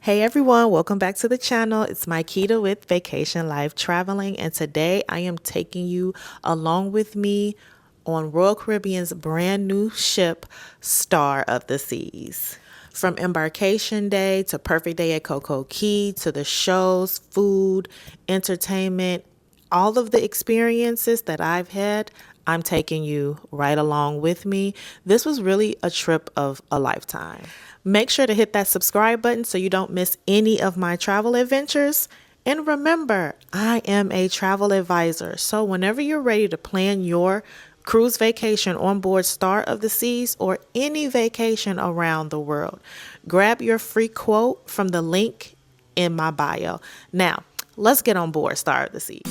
Hey everyone, welcome back to the channel. It's Maikita with Vacation Life Traveling, and today I am taking you along with me on Royal Caribbean's brand new ship, Star of the Seas. From embarkation day to perfect day at Coco Cay to the shows, food, entertainment, all of the experiences that I've had, I'm taking you right along with me. This was really a trip of a lifetime. Make sure to hit that subscribe button so you don't miss any of my travel adventures. And remember, I am a travel advisor. So whenever you're ready to plan your cruise vacation on board Star of the Seas or any vacation around the world, grab your free quote from the link in my bio. Now, let's get on board Star of the Seas.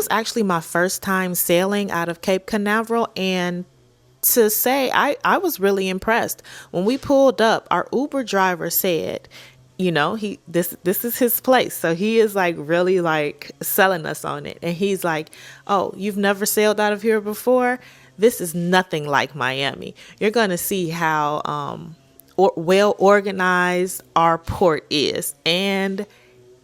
Actually my first time sailing out of Cape Canaveral, and to say I was really impressed. When we pulled up, our Uber driver said, you know, this is his place, so he is like really like selling us on it, and he's like, oh, you've never sailed out of here before? This is nothing like Miami. You're gonna see how well organized our port is. And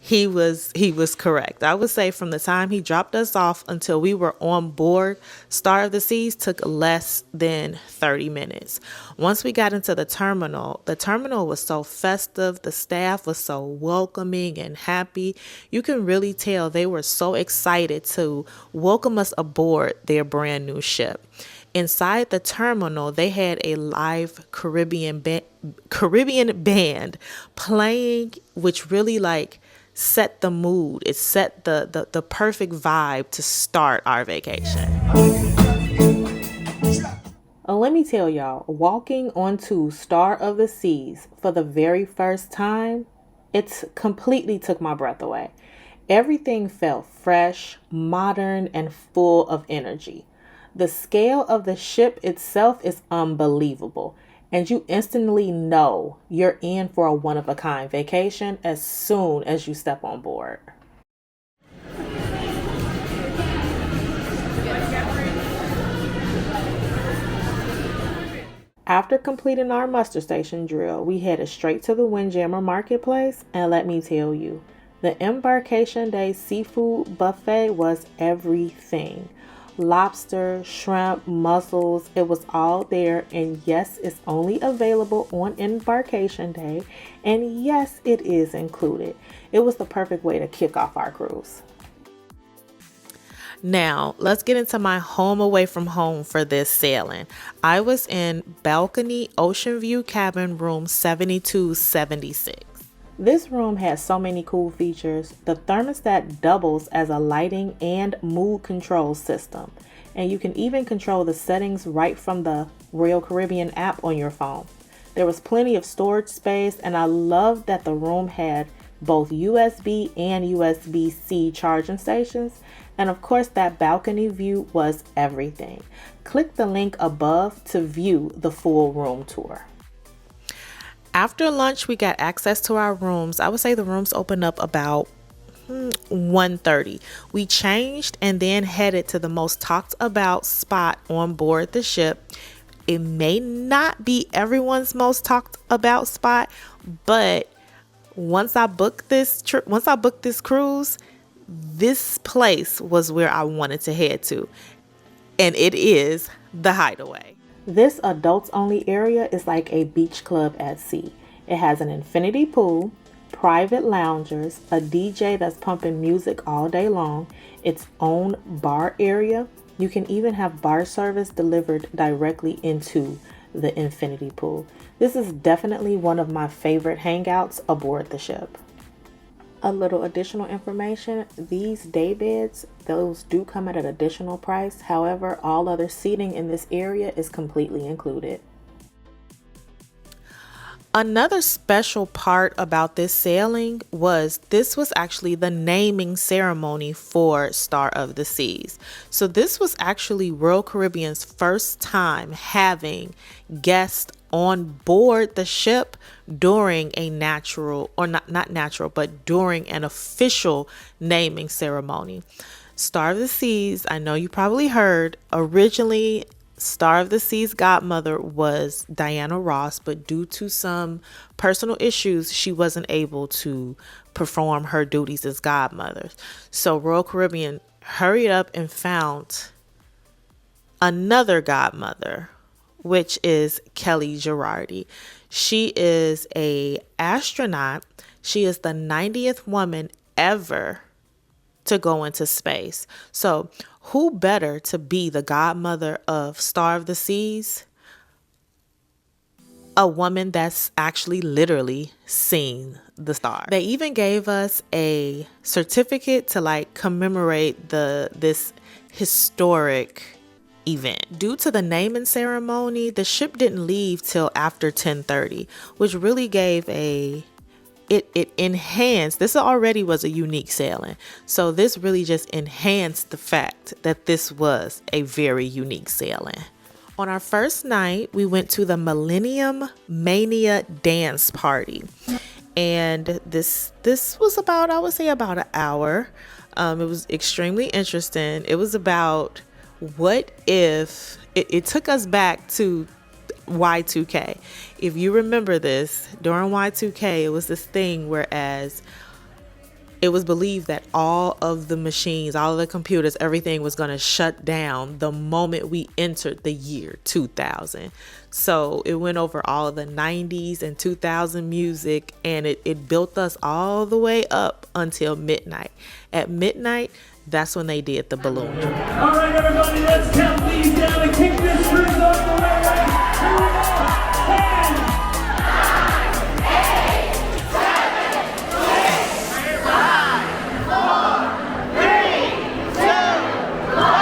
he was correct. I would say from the time he dropped us off until we were on board Star of the Seas took less than 30 minutes. Once we got into the terminal was so festive. The staff was so welcoming and happy. You can really tell they were so excited to welcome us aboard their brand new ship. Inside the terminal, they had a live Caribbean band playing, which really like set the mood. It set the perfect vibe to start our vacation. Let me tell y'all, walking onto Star of the Seas for the very first time, it completely took my breath away. Everything felt fresh, modern, and full of energy. The scale of the ship itself is unbelievable, and you instantly know you're in for a one-of-a-kind vacation as soon as you step on board. After completing our muster station drill, we headed straight to the Windjammer Marketplace, and let me tell you, the embarkation day seafood buffet was everything. Lobster, shrimp, mussels, it was all there. And yes, it's only available on embarkation day, and yes, it is included. It was the perfect way to kick off our cruise. Now, let's get into my home away from home for this sailing. I was in balcony ocean view cabin room 7276. This room has so many cool features. The thermostat doubles as a lighting and mood control system, and you can even control the settings right from the Royal Caribbean app on your phone. There was plenty of storage space, and I loved that the room had both USB and USB-C charging stations, and of course that balcony view was everything. Click the link above to view the full room tour. After lunch, we got access to our rooms. I would say the rooms opened up about 1:30. We changed and then headed to the most talked about spot on board the ship. It may not be everyone's most talked about spot, but once I booked this cruise, this place was where I wanted to head to, and it is the Hideaway. This adults only area is like a beach club at sea. It has an infinity pool, private loungers, a DJ that's pumping music all day long, its own bar area. You can even have bar service delivered directly into the infinity pool. This is definitely one of my favorite hangouts aboard the ship. A little additional information, these day beds, those do come at an additional price. However, all other seating in this area is completely included. Another special part about this sailing was this was actually the naming ceremony for Star of the Seas. So this was actually Royal Caribbean's first time having guests on board the ship during a natural, or not natural, but during an official naming ceremony. Star of the Seas, I know you probably heard, originally Star of the Sea's godmother was Diana Ross, but due to some personal issues, she wasn't able to perform her duties as godmother. So Royal Caribbean hurried up and found another godmother, which is Kelly Girardi. She is a astronaut. She is the 90th woman ever to go into space. So who better to be the godmother of Star of the Seas? A woman that's actually literally seen the star. They even gave us a certificate to like commemorate this historic event. Due to the naming ceremony, the ship didn't leave till after 10:30, which really gave it enhanced. This already was a unique sailing, so this really just enhanced the fact that this was a very unique sailing. On our first night, we went to the Millennium Mania dance party, and this was about, I would say, about an hour. It was extremely interesting. It was about what if it took us back to Y2K. If you remember this, during Y2K, it was this thing whereas it was believed that all of the machines, all of the computers, everything was going to shut down the moment we entered the year 2000. So it went over all of the 90s and 2000 music, and it built us all the way up until midnight. At midnight, that's when they did the balloon. All right, everybody, let's count these down and kick this cruise off the way. Here we go. 10, 9, 8, 7, 6, 5, 4, 3, 2, 1.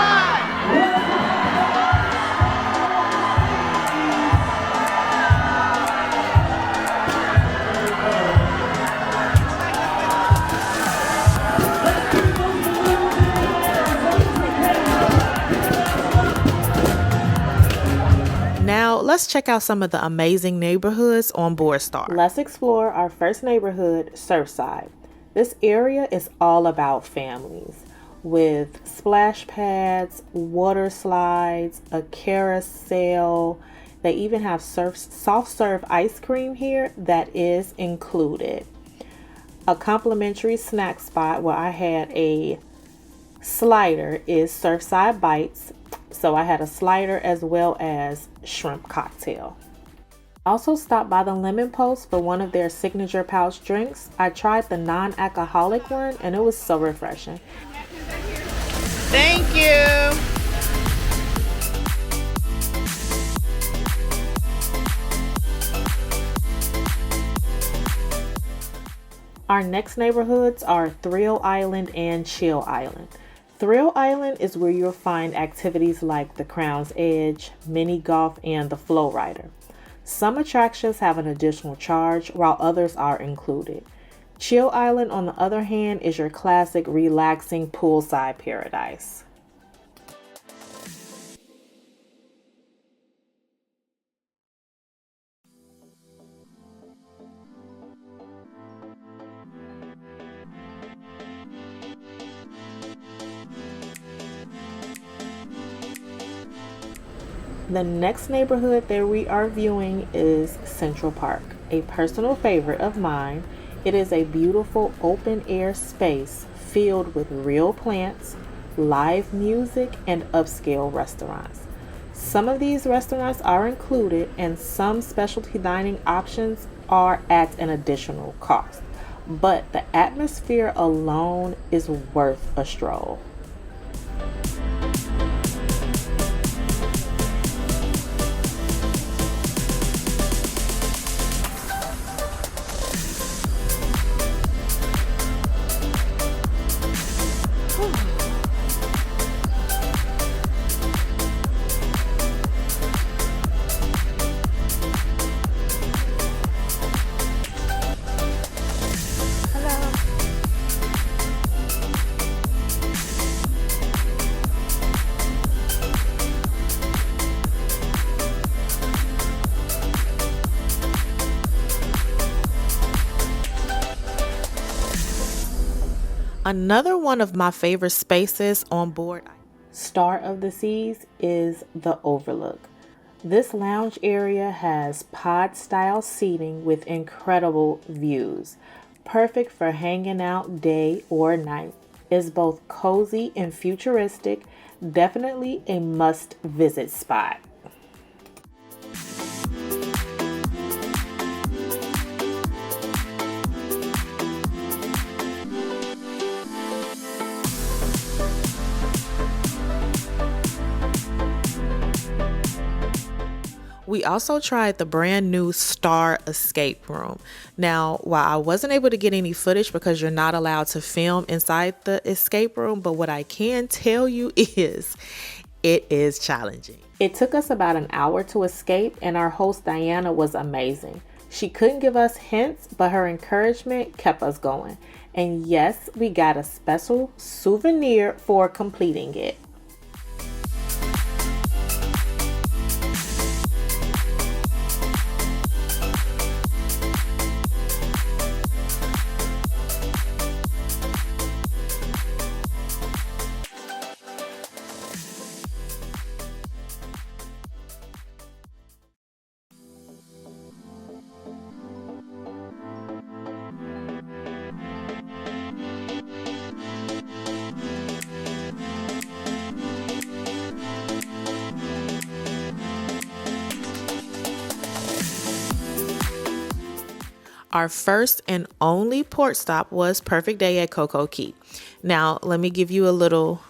Now, let's check out some of the amazing neighborhoods on board Star. Let's explore our first neighborhood, Surfside. This area is all about families with splash pads, water slides, a carousel. They even have soft serve ice cream here that is included. A complimentary snack spot where I had a slider is Surfside Bites. So I had a slider as well as shrimp cocktail. Also stopped by the Lemon Post for one of their signature pouch drinks. I tried the non-alcoholic one and it was so refreshing. Thank you. Our next neighborhoods are Thrill Island and Chill Island. Thrill Island is where you'll find activities like the Crown's Edge, mini golf, and the Flow Rider. Some attractions have an additional charge, while others are included. Chill Island, on the other hand, is your classic relaxing poolside paradise. The next neighborhood that we are viewing is Central Park, a personal favorite of mine. It is a beautiful open air space filled with real plants, live music, and upscale restaurants. Some of these restaurants are included and some specialty dining options are at an additional cost, but the atmosphere alone is worth a stroll. Another one of my favorite spaces on board Star of the Seas is the Overlook. This lounge area has pod style seating with incredible views. Perfect for hanging out day or night. It's both cozy and futuristic. Definitely a must visit spot. We also tried the brand new Star Escape Room. Now, while I wasn't able to get any footage because you're not allowed to film inside the escape room, but what I can tell you is it is challenging. It took us about an hour to escape, and our host Diana was amazing. She couldn't give us hints, but her encouragement kept us going. And yes, we got a special souvenir for completing it. Our first and only port stop was Perfect Day at Coco Cay. Now, let me give you a little,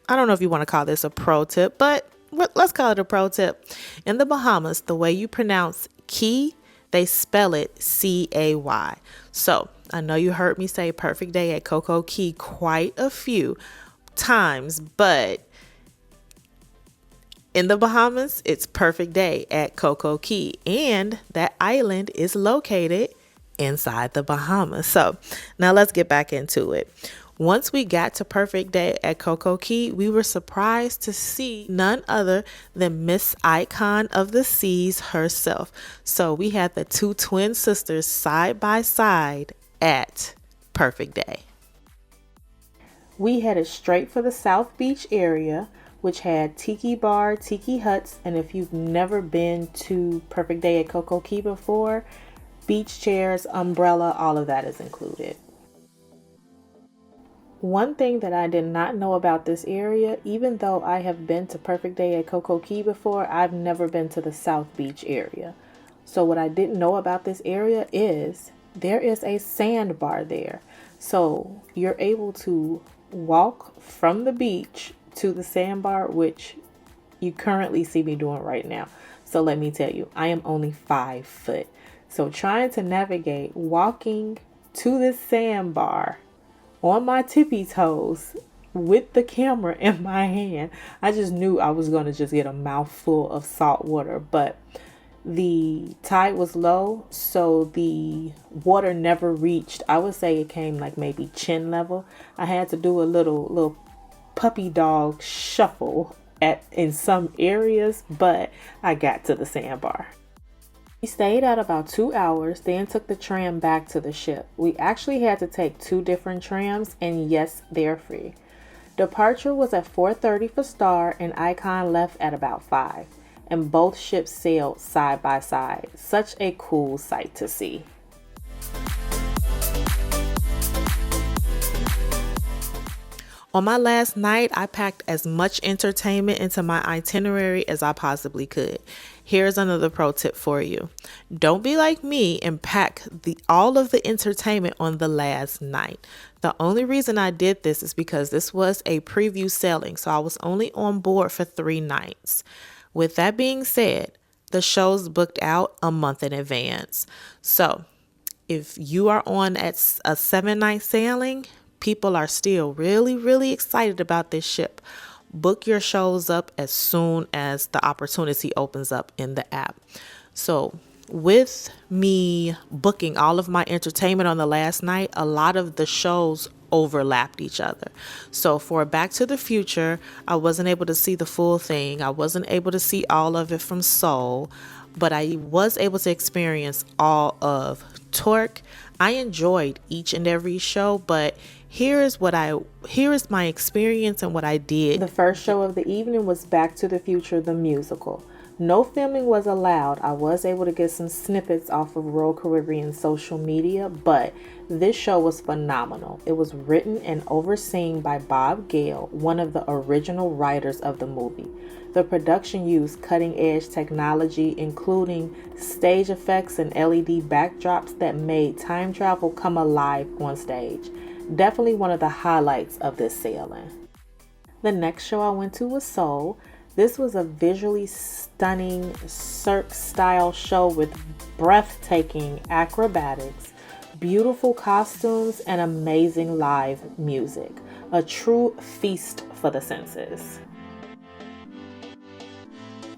I don't know if you want to call this a pro tip, but let's call it a pro tip. In the Bahamas, the way you pronounce key, they spell it C-A-Y. So, I know you heard me say Perfect Day at Coco Cay quite a few times, but in the Bahamas, it's Perfect Day at Coco Cay, and that island is located inside the Bahamas. So now let's get back into it. Once we got to Perfect Day at Coco Cay, we were surprised to see none other than Miss Icon of the Seas herself. So we had the two twin sisters side by side at Perfect Day. We headed straight for the South Beach area, which had tiki bar, tiki huts, and if you've never been to Perfect Day at Coco Cay before, beach chairs, umbrella, all of that is included. One thing that I did not know about this area, even though I have been to Perfect Day at Coco Cay before, I've never been to the South Beach area. So what I didn't know about this area is there is a sandbar there. So you're able to walk from the beach to the sandbar, which you currently see me doing right now. So let me tell you, I am only 5 foot. So trying to navigate walking to this sandbar on my tippy toes with the camera in my hand, I just knew I was going to just get a mouthful of salt water. But the tide was low, so the water never reached, I would say it came like maybe chin level. I had to do a little puppy dog shuffle in some areas, but I got to the sandbar. We stayed out about 2 hours, then took the tram back to the ship. We actually had to take 2 different trams, and yes, they're free. Departure was at 4:30 for Star, and Icon left at about 5, and both ships sailed side by side. Such a cool sight to see. On my last night, I packed as much entertainment into my itinerary as I possibly could. Here's another pro tip for you. Don't be like me and pack all of the entertainment on the last night. The only reason I did this is because this was a preview sailing, so I was only on board for 3 nights. With that being said, the show's booked out a month in advance. So if you are on at a 7-night sailing, people are still really excited about this ship. Book your shows up as soon as the opportunity opens up in the app. So with me booking all of my entertainment on the last night, a lot of the shows overlapped each other. So for Back to the Future, I wasn't able to see the full thing. I wasn't able to see all of it from Seoul, but I was able to experience all of Torque. I enjoyed each and every show, but here is my experience and what I did. The first show of the evening was Back to the Future, the musical. No filming was allowed. I was able to get some snippets off of Royal Caribbean social media, but this show was phenomenal. It was written and overseen by Bob Gale, one of the original writers of the movie. The production used cutting-edge technology, including stage effects and LED backdrops that made time travel come alive on stage. Definitely one of the highlights of this sailing. The next show I went to was Soul. This was a visually stunning Cirque-style show with breathtaking acrobatics, beautiful costumes, and amazing live music. A true feast for the senses.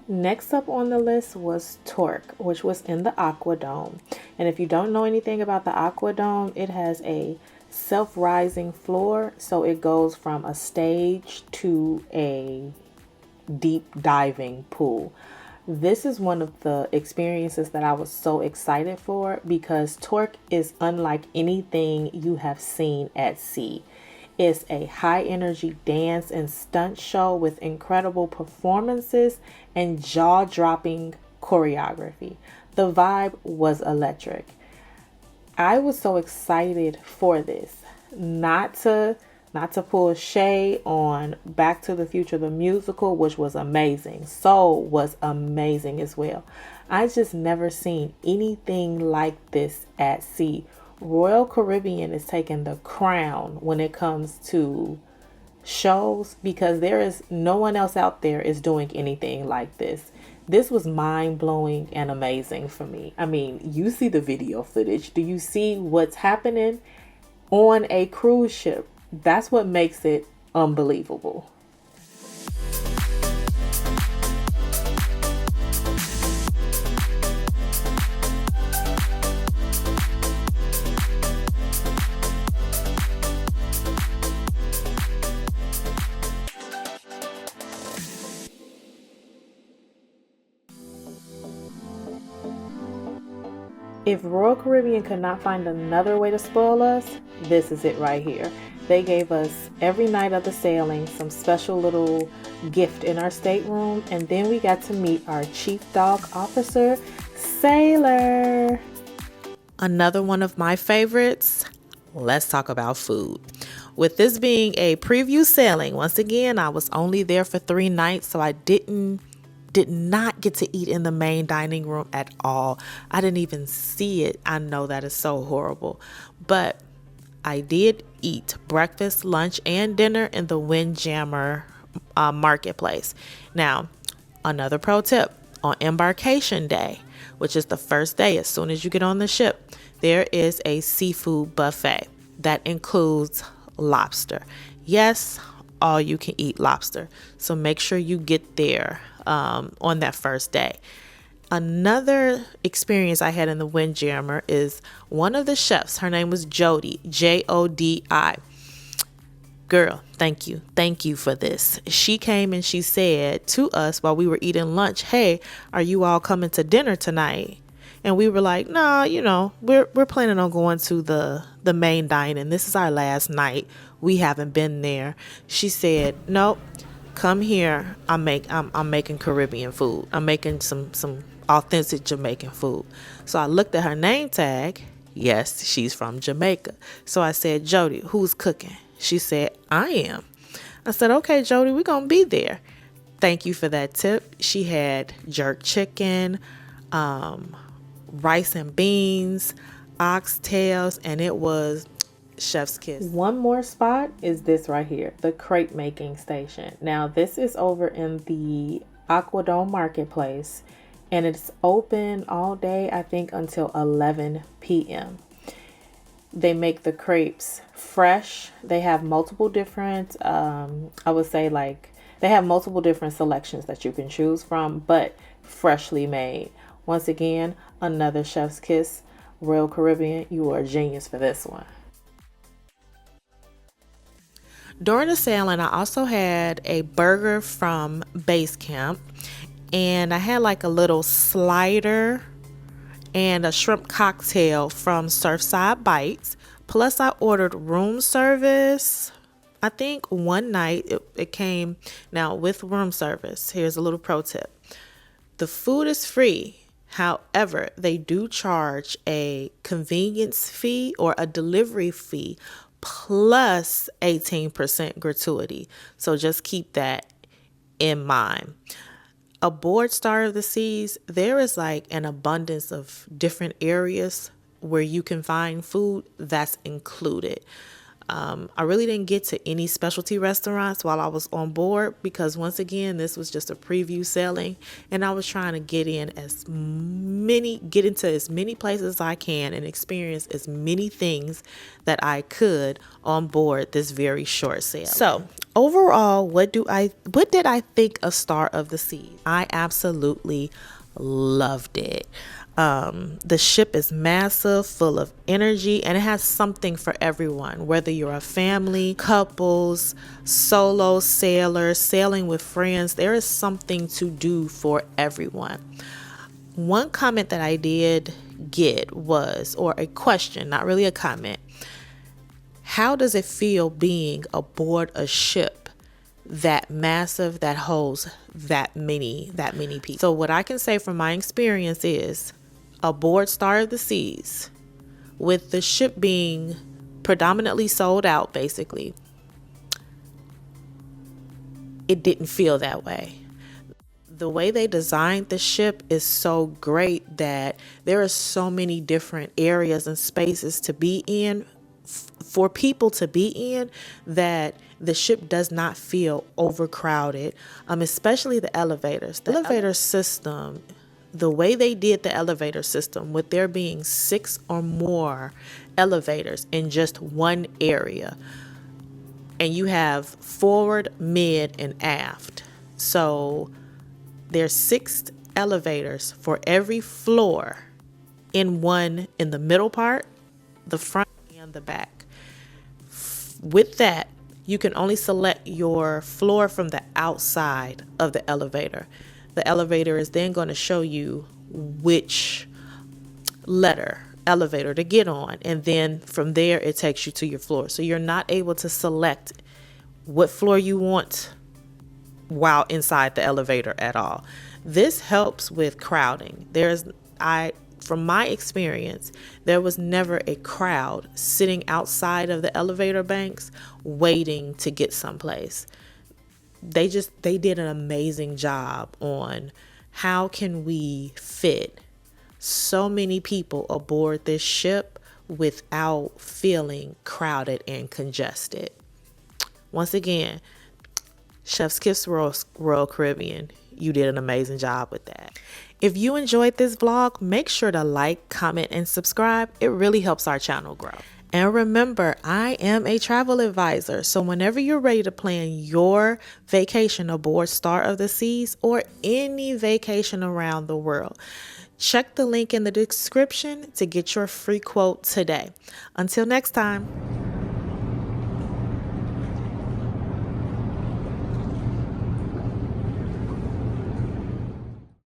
Next up on the list was Torque, which was in the Aquadome. And if you don't know anything about the Aquadome, it has a self-rising floor, so it goes from a stage to a deep diving pool. This is one of the experiences that I was so excited for because Torque is unlike anything you have seen at sea. It's a high energy dance and stunt show with incredible performances and jaw-dropping choreography. The vibe was electric. I was so excited for this. Not to pull shade on Back to the Future, the musical, which was amazing. Soul was amazing as well. I just never seen anything like this at sea. Royal Caribbean is taking the crown when it comes to shows because there is no one else out there is doing anything like this. This was mind-blowing and amazing for me. I mean, you see the video footage. Do you see what's happening on a cruise ship? That's what makes it unbelievable. If Royal Caribbean could not find another way to spoil us, this is it right here. They gave us every night of the sailing some special little gift in our stateroom, and then we got to meet our chief dog officer, Sailor. Another one of my favorites, let's talk about food. With this being a preview sailing, once again, I was only there for 3 nights, so I did not get to eat in the main dining room at all. I didn't even see it. I know that is so horrible. But I did eat breakfast, lunch, and dinner in the Windjammer marketplace. Now, another pro tip, on embarkation day, which is the first day as soon as you get on the ship, there is a seafood buffet that includes lobster. Yes, all you can eat lobster. So make sure you get there on that first day. Another experience I had in the Windjammer is one of the chefs. Her name was Jody, Jodi. Girl, thank you for this. She came and she said to us while we were eating lunch, "Hey, are you all coming to dinner tonight?" And we were like, "Nah, we're planning on going to the main dining. This is our last night. We haven't been there." She said, "Nope, come here. I'm making Caribbean food. I'm making some authentic Jamaican food." So I looked at her name tag. Yes, she's from Jamaica. So I said, "Jody, who's cooking?" She said, "I am." I said, "Okay, Jody, we're going to be there." Thank you for that tip. She had jerk chicken, rice and beans, oxtails, and it was chef's kiss. One more spot is this right here, the crepe making station. Now, this is over in the Aquadome Marketplace, and it's open all day, I think, until 11 p.m. They make the crepes fresh. They have multiple different, they have multiple different selections that you can choose from, but freshly made. Once again, another chef's kiss. Royal Caribbean, you are a genius for this one. During the sailing, I also had a burger from Base Camp, and I had like a little slider and a shrimp cocktail from Surfside Bites. Plus, I ordered room service. I think one night it came. Now, with room service, here's a little pro tip. The food is free. However, they do charge a convenience fee or a delivery fee plus 18% gratuity. So just keep that in mind. Aboard Star of the Seas, there is like an abundance of different areas where you can find food that's included. I really didn't get to any specialty restaurants while I was on board because once again, this was just a preview sailing and I was trying to get into as many places as I can and experience as many things that I could on board this very short sail. So overall, what did I think of Star of the Seas? I absolutely loved it. The ship is massive, full of energy, and it has something for everyone, whether you're a family, couples, solo sailors, sailing with friends. There is something to do for everyone. One comment that I did get was, or a question, not really a comment, how does it feel being aboard a ship that massive, that holds that many people? So what I can say from my experience is, aboard Star of the Seas, with the ship being predominantly sold out, basically, it didn't feel that way. The way they designed the ship is so great that there are so many different areas and spaces to be in, for people to be in, that the ship does not feel overcrowded, especially the elevators. The elevator system, the way they did the elevator system, with there being 6 or more elevators in just one area, and you have forward, mid, and aft. So there's 6 elevators for every floor in the middle part, the front, and the back. With that, you can only select your floor from the outside of the elevator. The elevator is then going to show you which elevator to get on. And then from there, it takes you to your floor. So you're not able to select what floor you want while inside the elevator at all. This helps with crowding. From my experience, there was never a crowd sitting outside of the elevator banks waiting to get someplace. They did an amazing job on how can we fit so many people aboard this ship without feeling crowded and congested. Once again, Chef's Kiss Royal Caribbean, you did an amazing job with that. If you enjoyed this vlog, make sure to like, comment, and subscribe. It really helps our channel grow. And remember, I am a travel advisor, so whenever you're ready to plan your vacation aboard Star of the Seas or any vacation around the world, check the link in the description to get your free quote today. Until next time.